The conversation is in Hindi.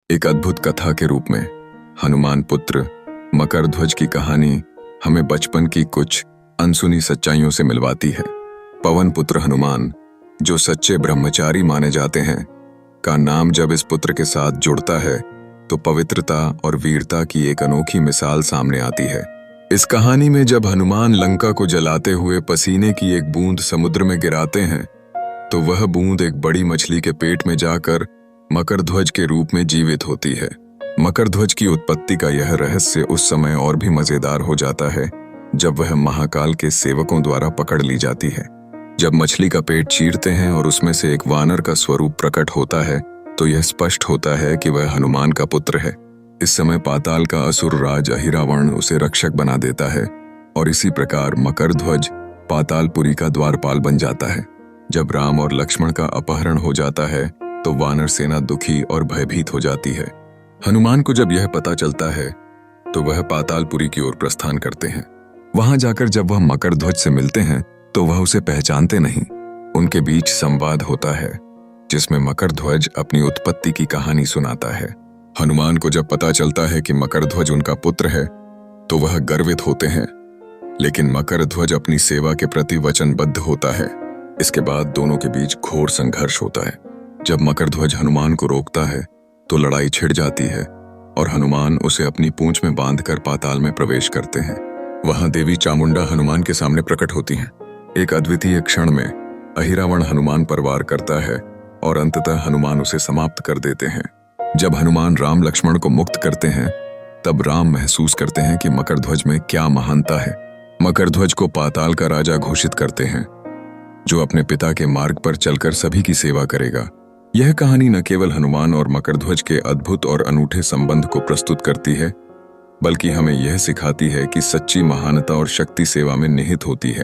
एक अद्भुत कथा के रूप में हनुमान पुत्र मकरध्वज की कहानी हमें बचपन की कुछ अनसुनी सच्चाइयों से मिलवाती है। पवन पुत्र हनुमान, जो सच्चे ब्रह्मचारी माने जाते हैं, का नाम जब इस पुत्र के साथ जुड़ता है तो पवित्रता और वीरता की एक अनोखी मिसाल सामने आती है। इस कहानी में जब हनुमान लंका को जलाते हुए पसीने की एक बूंद समुद्र में गिराते हैं तो वह बूंद एक बड़ी मछली के पेट में जाकर मकरध्वज के रूप में जीवित होती है। मकरध्वज की उत्पत्ति का यह रहस्य उस समय और भी मजेदार हो जाता है जब वह महाकाल के सेवकों द्वारा पकड़ ली जाती है। जब मछली का पेट चीरते हैं और उसमें से एक वानर का स्वरूप प्रकट होता है तो यह स्पष्ट होता है कि वह हनुमान का पुत्र है। इस समय पाताल का असुर राज अहिरावण उसे रक्षक बना देता है और इसी प्रकार मकरध्वज पातालपुरी का द्वारपाल बन जाता है। जब राम और लक्ष्मण का अपहरण हो जाता है तो वानर सेना दुखी और भयभीत हो जाती है। हनुमान को जब यह पता चलता है तो वह पातालपुरी की ओर प्रस्थान करते हैं। वहां जाकर जब वह मकरध्वज से मिलते हैं तो वह उसे पहचानते नहीं। उनके बीच संवाद होता है जिसमें मकरध्वज अपनी उत्पत्ति की कहानी सुनाता है। हनुमान को जब पता चलता है कि मकरध्वज उनका पुत्र है तो वह गर्वित होते हैं, लेकिन मकरध्वज अपनी सेवा के प्रति वचनबद्ध होता है। इसके बाद दोनों के बीच घोर संघर्ष होता है। जब मकरध्वज हनुमान को रोकता है तो लड़ाई छिड़ जाती है और हनुमान उसे अपनी पूंछ में बांधकर पाताल में प्रवेश करते हैं। वहां देवी चामुंडा हनुमान के सामने प्रकट होती हैं। एक अद्वितीय क्षण में अहिरावण हनुमान पर वार करता है और अंततः हनुमान उसे समाप्त कर देते हैं। जब हनुमान राम लक्ष्मण को मुक्त करते हैं तब राम महसूस करते हैं कि मकरध्वज में क्या महानता है। मकरध्वज को पाताल का राजा घोषित करते हैं, जो अपने पिता के मार्ग पर चलकर सभी की सेवा करेगा। यह कहानी न केवल हनुमान और मकरध्वज के अद्भुत और अनूठे संबंध को प्रस्तुत करती है, बल्कि हमें यह सिखाती है कि सच्ची महानता और शक्ति सेवा में निहित होती है।